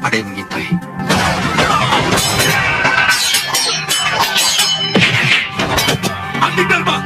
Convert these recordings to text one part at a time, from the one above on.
Ada yang mengintai. Angling Dharma,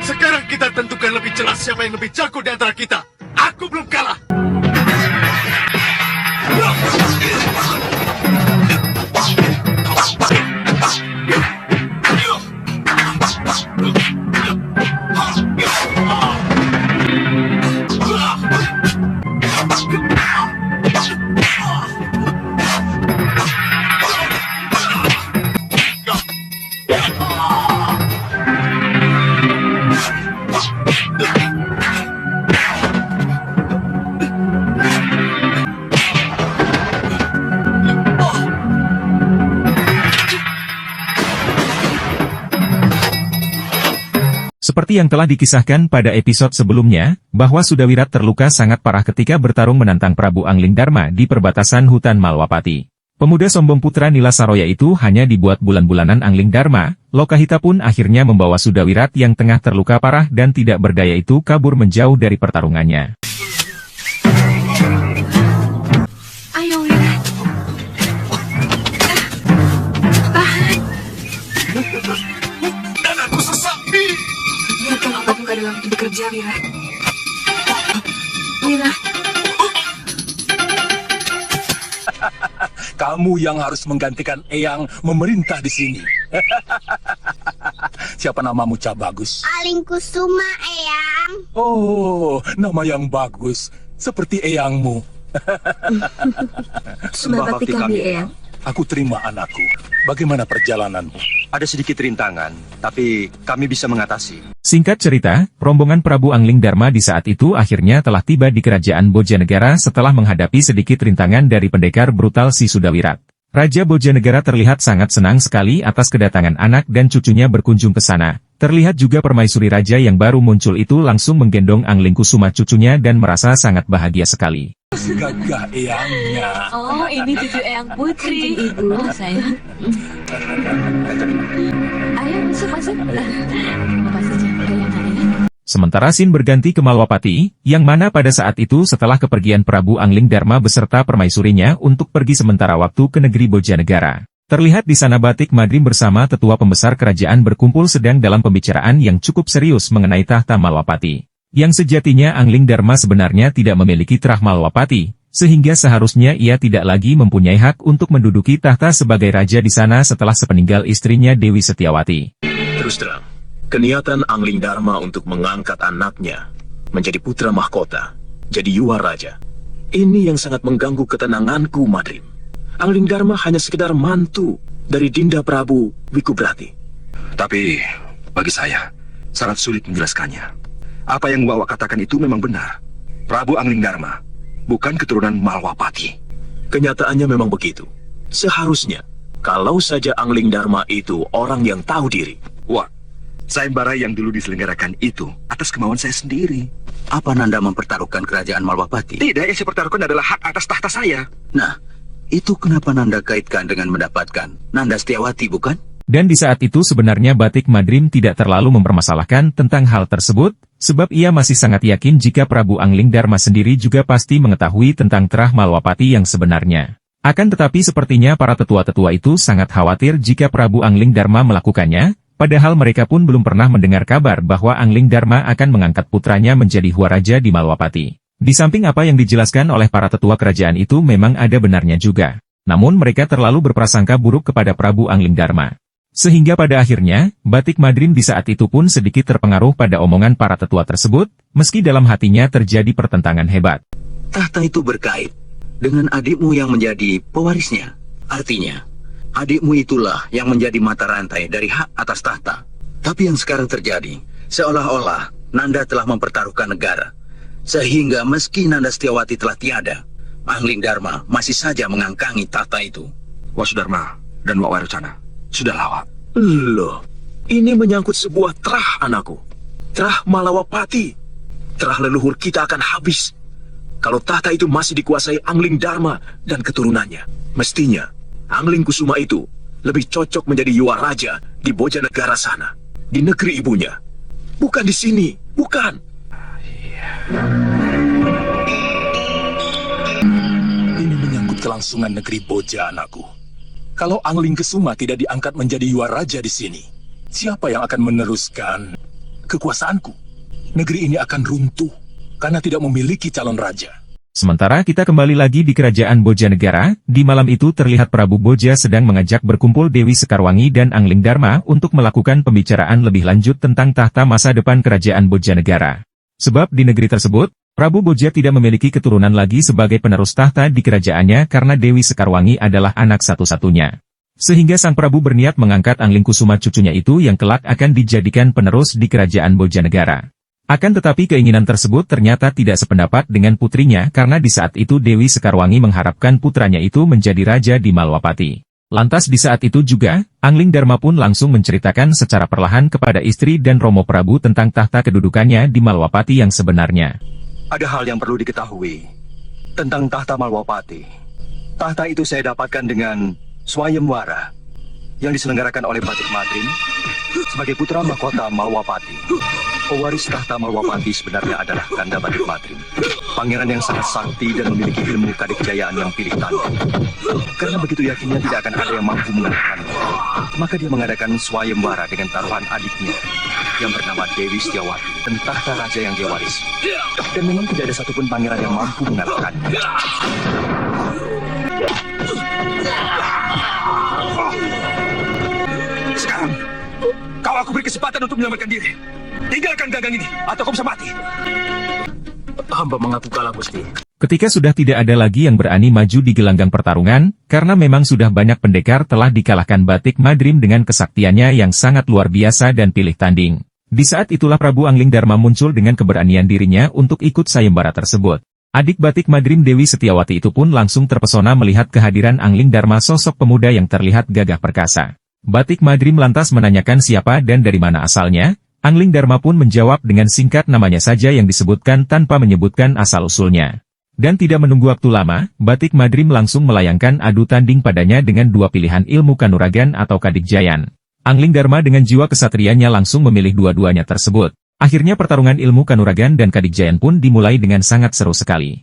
sekarang kita tentukan lebih jelas siapa yang lebih jago di antara kita. Aku belum kalah. Seperti yang telah dikisahkan pada episode sebelumnya, bahwa Sudawirat terluka sangat parah ketika bertarung menantang Prabu Angling Dharma di perbatasan hutan Malwapati. Pemuda sombong putra Nila Saroya itu hanya dibuat bulan-bulanan Angling Dharma, Lokahita pun akhirnya membawa Sudawirat yang tengah terluka parah dan tidak berdaya itu kabur menjauh dari pertarungannya. Ayo, Wirat. Tahan. Dan aku sesak. Biarkan obatmu dalam bekerja, Wirat. Wirat. Kamu yang harus menggantikan Eyang memerintah di sini. Siapa namamu, Cak Bagus? Aling Kusuma, Eyang. Oh, nama yang bagus. Seperti Eyangmu. Sembah bakti kami, Eyang. Aku terima anakku. Bagaimana perjalananmu? Ada sedikit rintangan, tapi kami bisa mengatasi. Singkat cerita, rombongan Prabu Angling Dharma di saat itu akhirnya telah tiba di kerajaan Bojanegara setelah menghadapi sedikit rintangan dari pendekar brutal si Sudawirat. Raja Bojanegara terlihat sangat senang sekali atas kedatangan anak dan cucunya berkunjung ke sana. Terlihat juga permaisuri raja yang baru muncul itu langsung menggendong Angling Kusuma cucunya dan merasa sangat bahagia sekali. Gagah Eyangnya. Oh, ini cucu Eyang Putri. Ibu, sayang. Ayo masuk. Makasih saja ke yang lain. Sementara scene berganti ke Malwapati, yang mana pada saat itu setelah kepergian Prabu Angling Dharma beserta permaisurinya untuk pergi sementara waktu ke negeri Bojanegara. Terlihat di sana Batik Madrim bersama tetua pembesar kerajaan berkumpul sedang dalam pembicaraan yang cukup serius mengenai tahta Malwapati. Yang sejatinya Angling Dharma sebenarnya tidak memiliki trah Malwapati, sehingga seharusnya ia tidak lagi mempunyai hak untuk menduduki tahta sebagai raja di sana setelah sepeninggal istrinya Dewi Setiawati. Terus terang, keniatan Angling Dharma untuk mengangkat anaknya menjadi putra mahkota, jadi Yuwa Raja. Ini yang sangat mengganggu ketenanganku, Madrim. Angling Dharma hanya sekedar mantu dari Dinda Prabu Wikubrati. Tapi, bagi saya, sangat sulit menjelaskannya. Apa yang Wawa katakan itu memang benar. Prabu Angling Dharma bukan keturunan Malwapati. Kenyataannya memang begitu. Seharusnya, kalau saja Angling Dharma itu orang yang tahu diri. Wah, sayembara yang dulu diselenggarakan itu atas kemauan saya sendiri. Apa Nanda mempertaruhkan kerajaan Malwapati? Tidak, yang saya pertaruhkan adalah hak atas tahta saya. Nah, itu kenapa Nanda kaitkan dengan mendapatkan Nanda Setiawati, bukan? Dan di saat itu sebenarnya Batik Madrim tidak terlalu mempermasalahkan tentang hal tersebut, sebab ia masih sangat yakin jika Prabu Angling Dharma sendiri juga pasti mengetahui tentang trah Malwapati yang sebenarnya. Akan tetapi sepertinya para tetua-tetua itu sangat khawatir jika Prabu Angling Dharma melakukannya, padahal mereka pun belum pernah mendengar kabar bahwa Angling Dharma akan mengangkat putranya menjadi Huaraja di Malwapati. Di samping apa yang dijelaskan oleh para tetua kerajaan itu memang ada benarnya juga. Namun mereka terlalu berprasangka buruk kepada Prabu Angling Dharma. Sehingga pada akhirnya, Batik Madrim di saat itu pun sedikit terpengaruh pada omongan para tetua tersebut, meski dalam hatinya terjadi pertentangan hebat. Tahta itu berkait dengan adikmu yang menjadi pewarisnya. Artinya, adikmu itulah yang menjadi mata rantai dari hak atas tahta. Tapi yang sekarang terjadi, seolah-olah Nanda telah mempertaruhkan negara. Sehingga meski Nanda Setiawati telah tiada, Angling Dharma masih saja mengangkangi tahta itu. Wasudharma dan Wak Wairocana sudah lawat. Loh, ini menyangkut sebuah trah, anakku. Trah Malawapati. Trah leluhur kita akan habis kalau tahta itu masih dikuasai Angling Dharma dan keturunannya. Mestinya, Angling Kusuma itu lebih cocok menjadi Yuwa Raja di Bojanegara sana, di negeri ibunya. Bukan di sini, bukan. Ini menyangkut kelangsungan negeri Boja, anakku. Kalau Angling Kesuma tidak diangkat menjadi Yuwa Raja di sini, siapa yang akan meneruskan kekuasaanku? Negeri ini akan runtuh karena tidak memiliki calon raja. Sementara kita kembali lagi di kerajaan Bojanegara, di malam itu terlihat Prabu Boja sedang mengajak berkumpul Dewi Sekarwangi dan Angling Dharma untuk melakukan pembicaraan lebih lanjut tentang tahta masa depan kerajaan Bojanegara. Sebab di negeri tersebut, Prabu Boja tidak memiliki keturunan lagi sebagai penerus tahta di kerajaannya karena Dewi Sekarwangi adalah anak satu-satunya. Sehingga sang Prabu berniat mengangkat Angling Kusuma cucunya itu yang kelak akan dijadikan penerus di kerajaan Bojanegara. Akan tetapi keinginan tersebut ternyata tidak sependapat dengan putrinya karena di saat itu Dewi Sekarwangi mengharapkan putranya itu menjadi raja di Malwapati. Lantas di saat itu juga, Angling Dharma pun langsung menceritakan secara perlahan kepada istri dan Romo Prabu tentang tahta kedudukannya di Malwapati yang sebenarnya. Ada hal yang perlu diketahui tentang tahta Malwapati. Tahta itu saya dapatkan dengan swayamwara yang diselenggarakan oleh Batik Madrim sebagai putra mahkota Malwapati. Pewaris tahta Malwapati sebenarnya adalah Kanda Batik Madrim, pangeran yang sangat sakti dan memiliki ilmu kadikjayaan yang pilih tanding. Karena begitu yakinnya tidak akan ada yang mampu mengalahkannya, maka dia mengadakan swayamwara dengan taruhan adiknya yang bernama Dewi Setiawati dan tahta raja yang dia warisi. Dan memang tidak ada satupun pangeran yang mampu mengalahkannya. Sekarang, kalau aku beri kesempatan untuk menyelamatkan diri, tinggalkan gagang ini, atau kau bisa mati. Hamba mengaku kalah, Gusti. Ketika sudah tidak ada lagi yang berani maju di gelanggang pertarungan, karena memang sudah banyak pendekar telah dikalahkan Batik Madrim dengan kesaktiannya yang sangat luar biasa dan pilih tanding. Di saat itulah Prabu Angling Dharma muncul dengan keberanian dirinya untuk ikut sayembara tersebut. Adik Batik Madrim Dewi Setiawati itu pun langsung terpesona melihat kehadiran Angling Dharma, sosok pemuda yang terlihat gagah perkasa. Batik Madrim lantas menanyakan siapa dan dari mana asalnya. Angling Dharma pun menjawab dengan singkat namanya saja yang disebutkan tanpa menyebutkan asal-usulnya. Dan tidak menunggu waktu lama, Batik Madrim langsung melayangkan adu tanding padanya dengan dua pilihan ilmu kanuragan atau kadikjayan. Angling Dharma dengan jiwa kesatriannya langsung memilih dua-duanya tersebut. Akhirnya pertarungan ilmu kanuragan dan kadikjayan pun dimulai dengan sangat seru sekali.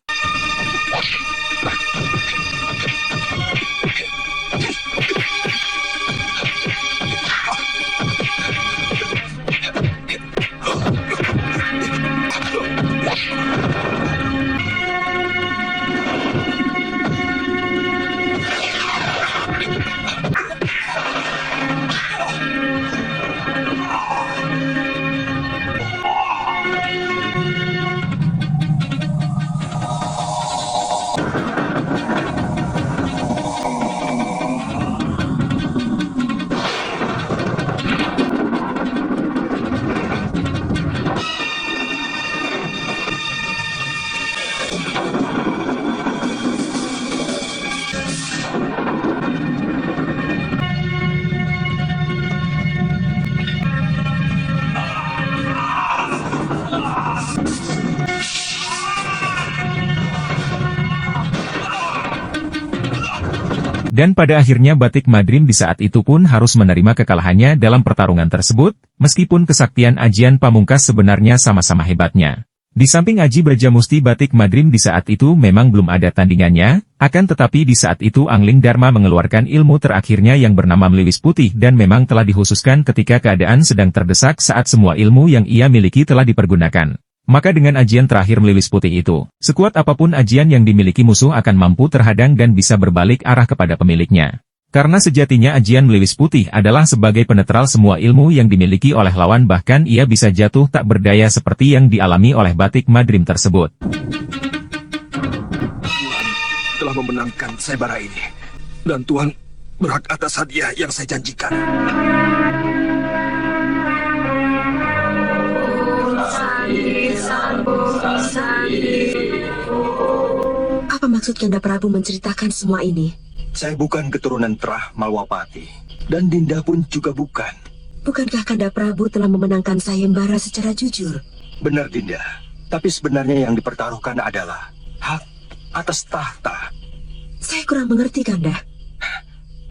Dan pada akhirnya Batik Madrim di saat itu pun harus menerima kekalahannya dalam pertarungan tersebut, meskipun kesaktian Ajian Pamungkas sebenarnya sama-sama hebatnya. Di samping Aji Brajamusti, Batik Madrim di saat itu memang belum ada tandingannya, akan tetapi di saat itu Angling Dharma mengeluarkan ilmu terakhirnya yang bernama Meliwis Putih dan memang telah dikhususkan ketika keadaan sedang terdesak saat semua ilmu yang ia miliki telah dipergunakan. Maka dengan ajian terakhir Meliwis Putih itu, sekuat apapun ajian yang dimiliki musuh akan mampu terhadang dan bisa berbalik arah kepada pemiliknya. Karena sejatinya ajian Meliwis Putih adalah sebagai penetral semua ilmu yang dimiliki oleh lawan, bahkan ia bisa jatuh tak berdaya seperti yang dialami oleh Batik Madrim tersebut. Tuhan telah memenangkan sayembara ini, dan Tuhan berhak atas hadiah yang saya janjikan. Apa maksud Kanda Prabu menceritakan semua ini? Saya bukan keturunan Trah Malwapati, dan Dinda pun juga bukan. Bukankah Kanda Prabu telah memenangkan sayembara secara jujur? Benar, Dinda. Tapi sebenarnya yang dipertaruhkan adalah hak atas tahta. Saya kurang mengerti, Kanda.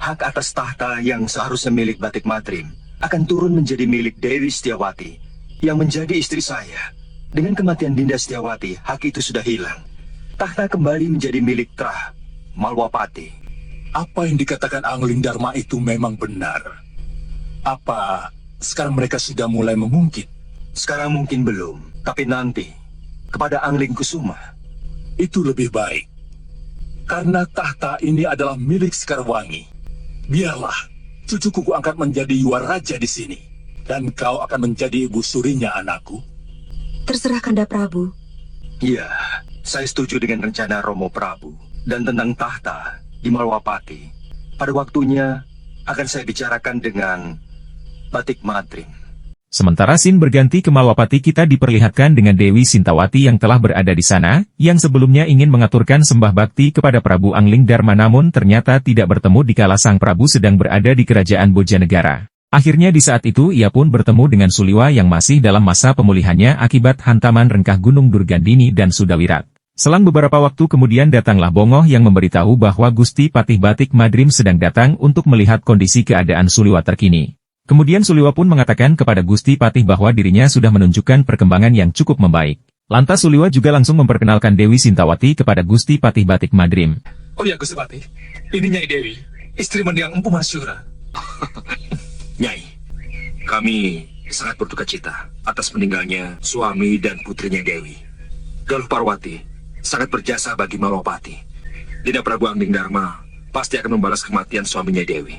Hak atas tahta yang seharusnya milik Batik Madrim akan turun menjadi milik Dewi Setiawati, yang menjadi istri saya. Dengan kematian Dinda Setiawati, hak itu sudah hilang. Tahta kembali menjadi milik Trah Malwapati. Apa yang dikatakan Angling Dharma itu memang benar? Apa sekarang mereka sudah mulai mengungkit? Sekarang mungkin belum, tapi nanti kepada Angling Kusuma. Itu lebih baik. Karena tahta ini adalah milik Sekarwangi. Biarlah cucuku kuangkat menjadi Yuwaraja di sini. Dan kau akan menjadi ibu surinya, anakku. Terserah Kanda Prabu. Iya, saya setuju dengan rencana Romo Prabu. Dan tentang tahta di Malwapati, pada waktunya akan saya bicarakan dengan Batik Madrim. Sementara scene berganti ke Malwapati, kita diperlihatkan dengan Dewi Sintawati yang telah berada di sana, yang sebelumnya ingin mengaturkan sembah bakti kepada Prabu Angling Dharma namun ternyata tidak bertemu dikala sang Prabu sedang berada di kerajaan Bojanegara. Akhirnya di saat itu ia pun bertemu dengan Suliwa yang masih dalam masa pemulihannya akibat hantaman rengkah Gunung Durgandini dan Sudawirat. Selang beberapa waktu kemudian datanglah Bongoh yang memberitahu bahwa Gusti Patih Batik Madrim sedang datang untuk melihat kondisi keadaan Suliwa terkini. Kemudian Suliwa pun mengatakan kepada Gusti Patih bahwa dirinya sudah menunjukkan perkembangan yang cukup membaik. Lantas Suliwa juga langsung memperkenalkan Dewi Sintawati kepada Gusti Patih Batik Madrim. Oh ya, Gusti Patih. Ini Nyai Dewi, istri mendiang Empu Masyura. Nyai, kami sangat berduka cita atas meninggalnya suami dan putrinya Dewi. Galuh Parwati sangat berjasa bagi Malwapati. Dinda Prabu Angling Dharma pasti akan membalas kematian suaminya Dewi.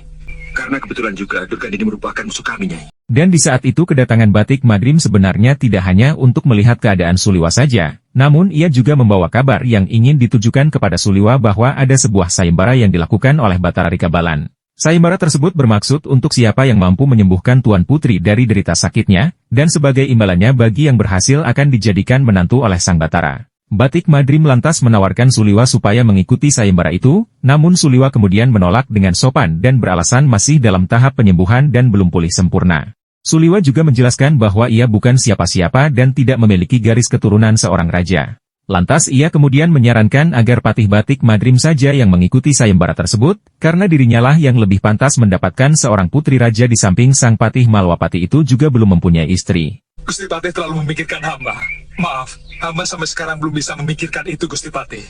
Karena kebetulan juga Durgandini merupakan musuh kami, Nyai. Dan di saat itu kedatangan Batik Madrim sebenarnya tidak hanya untuk melihat keadaan Suliwa saja, namun ia juga membawa kabar yang ingin ditujukan kepada Suliwa bahwa ada sebuah sayembara yang dilakukan oleh Batara Rikabalan. Sayembara tersebut bermaksud untuk siapa yang mampu menyembuhkan Tuan Putri dari derita sakitnya, dan sebagai imbalannya bagi yang berhasil akan dijadikan menantu oleh Sang Batara. Batik Madrim lantas menawarkan Suliwa supaya mengikuti sayembara itu, namun Suliwa kemudian menolak dengan sopan dan beralasan masih dalam tahap penyembuhan dan belum pulih sempurna. Suliwa juga menjelaskan bahwa ia bukan siapa-siapa dan tidak memiliki garis keturunan seorang raja. Lantas ia kemudian menyarankan agar Patih Batik Madrim saja yang mengikuti sayembara tersebut, karena dirinya lah yang lebih pantas mendapatkan seorang putri raja di samping sang Patih Malwapati itu juga belum mempunyai istri. Gusti Patih terlalu memikirkan hamba. Maaf, hamba sampai sekarang belum bisa memikirkan itu, Gusti Patih.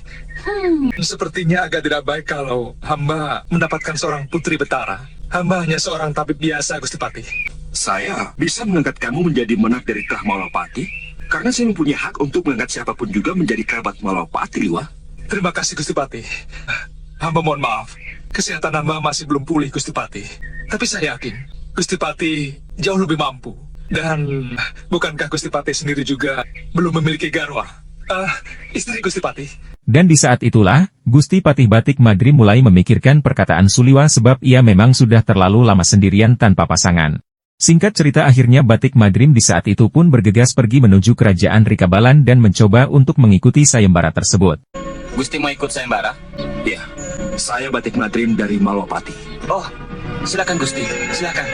Sepertinya agak tidak baik kalau hamba mendapatkan seorang putri Betara. Hamba hanya seorang tabib biasa, Gusti Patih. Saya bisa mengangkat kamu menjadi menak dari Trah Malwapati, karena saya mempunyai hak untuk mengangkat siapapun juga menjadi kerabat Malwapati, Liwa. Terima kasih, Gusti Patih. Hamba mohon maaf, kesehatan hamba masih belum pulih, Gusti Patih. Tapi saya yakin, Gusti Patih jauh lebih mampu. Dan bukankah Gusti Patih sendiri juga belum memiliki garwa? Istri Gusti Patih. Dan di saat itulah, Gusti Patih Batik Madrim mulai memikirkan perkataan Suliwa sebab ia memang sudah terlalu lama sendirian tanpa pasangan. Singkat cerita akhirnya Batik Madrim di saat itu pun bergegas pergi menuju kerajaan Rikabalan dan mencoba untuk mengikuti sayembara tersebut. Gusti mau ikut sayembara? Ya, saya Batik Madrim dari Malwapati. Oh, silakan Gusti, silakan.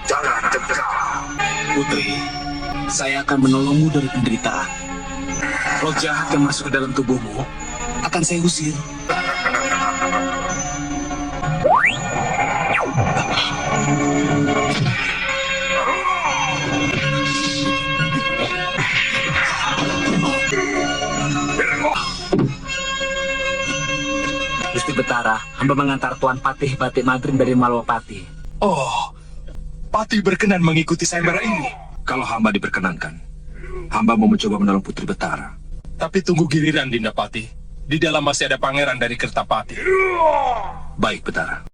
Jangan dekat. Putri, saya akan menolongmu dari penderitaan. Roh jahat yang masuk ke dalam tubuhmu akan saya usir. Gusti Betara, hamba mengantar Tuan Patih Batik Madrim dari Malwapati. Oh, Patih berkenan mengikuti sayembara ini. Kalau hamba diperkenankan, hamba mau mencoba menolong Putri Betara. Tapi tunggu giliran, Dinda Patih. Di dalam masih ada pangeran dari Kertapati. Baik, Betara.